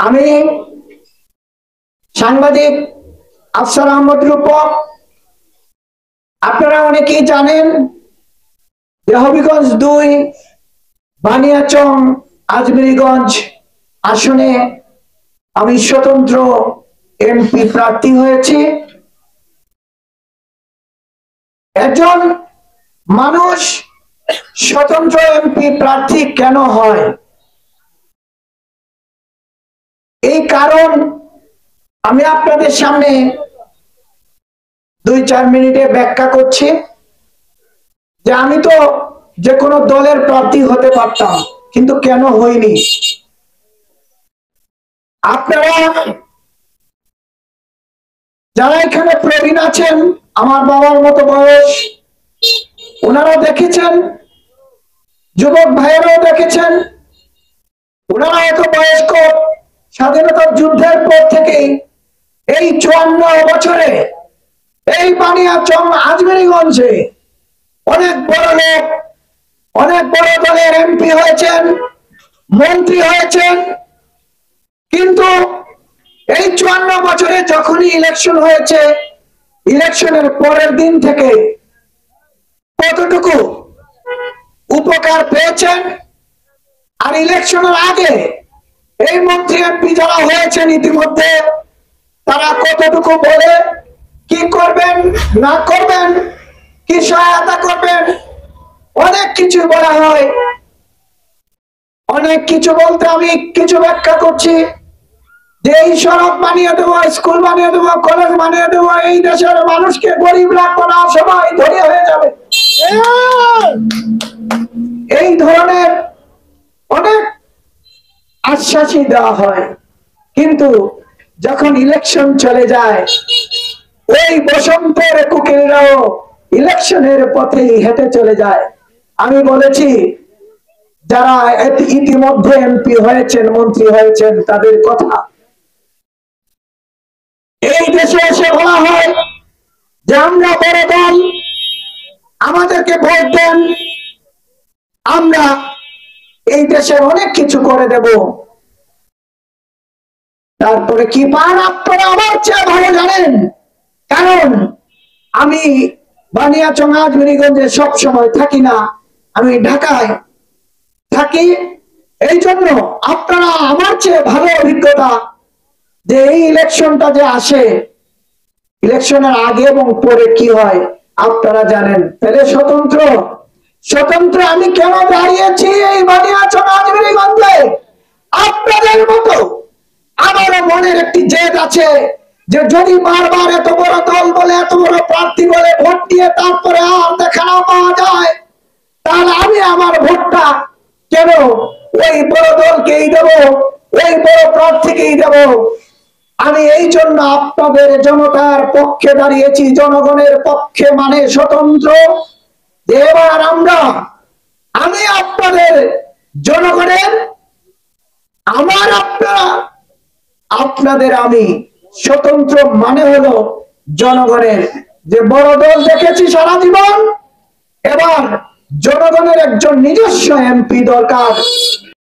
আমি সাংবাদিক আফসার আহমদ রূপক। আপনারা অনেকেই জানেন যে হবিগঞ্জ ২ বানিয়াচং আজমিরীগঞ্জ আসনে আমি স্বতন্ত্র এমপি প্রার্থী হয়েছি। একজন মানুষ স্বতন্ত্র এমপি প্রার্থী কেন হয়, এই কারণ আমি আপনাদের সামনে ২-৪ মিনিটে ব্যাখ্যা করছি। যে আমি তো যে কোনো দলের প্রার্থী হতে পারতাম, কিন্তু কেন হইনি। আপনারা যারা এখানে প্রবীণ আছেন, আমার বাবার মতো বয়স, ওনারা দেখেছেন, যুবক ভাইয়েরাও দেখেছেন, ওনারা এত বয়স্ক স্বাধীনতার যুদ্ধের পর থেকে এই ৫৪ বছরে এই বানিয়াচং আজমিরীগঞ্জে অনেক বড় লোক, অনেক বড় দলের এমপি হয়েছেন, মন্ত্রী হয়েছেন, কিন্তু এই ৫৪ বছরে যখনই ইলেকশন হয়েছে, ইলেকশনের পরের দিন থেকে কতটুকু উপকার পেয়েছেন, আর ইলেকশনের আগে এই মন্ত্রী এমপি যারা হয়েছেন ইতিমধ্যে তারা কতটুকু বলে কি করবেন না করবেন, কি সহায়তা করবেন, অনেক কিছু বলা হয়। অনেক কিছু বলতে আমি কিছু ব্যাখ্যা করছি যে এই সড়ক বানিয়ে দেবো, স্কুল বানিয়ে দেবো, কলেজ বানিয়ে দেবো, এই দেশের মানুষকে গরিব রাখবো না, সবাই ধনী হয়ে যাবে, এই ধরনের অনেক আশ্বাসই দেওয়া হয়। কিন্তু যখন ইলেকশন চলে যায়, ওই বসন্তের কুকিলরাও ইলেকশনের পথেই হেঁটে চলে যায়। আমি বলেছি যারা ইতিমধ্যে এমপি হয়েছেন, মন্ত্রী হয়েছেন, তাদের কথা। এই দেশে এসে বলা হয় যে আমরা বড় দল, আমাদেরকে ভোট দেন, আমরা এই দেশের অনেক কিছু করে দেব। তারপরে কি পান আপনারা আমার চেয়ে ভালো জানেন, কারণ আমি বানিয়াচং আজমিরীগঞ্জে সব সময় থাকি না, আমি ঢাকায় থাকি। এই জন্য আপনারা আমার চেয়ে ভালো অভিজ্ঞতা যে এই ইলেকশনটা যে আসে, ইলেকশনের আগে এবং পরে কি হয় আপনারা জানেন। তাহলে স্বতন্ত্র আমি কেন দাঁড়িয়েছি এই বানিয়াচং আজমিরীগঞ্জে, আপনাদের মতো আমারও মনের একটি জেদ আছে যে যদি বারবার এত বড় দল বলে, এত বড় প্রার্থী বলে ভোট দিয়ে তারপরে আর দেখা না পাওয়া যায়, তাহলে আমি আমার ভোটটা কেন ওই বড় দলকেই দেব, ওই বড় প্রার্থীকেই দেব। আমি এই জন্য আপনাদের জনতার পক্ষে দাঁড়িয়েছি, জনগণের পক্ষে, মানে স্বতন্ত্র। এবার আমি আপনাদের জনগণের, আপনাদের আমি স্বতন্ত্র মানে হলো জনগণের। যে বড় দল দেখেছি সারা জীবন, এবার জনগণের একজন নিজস্ব এমপি দরকার।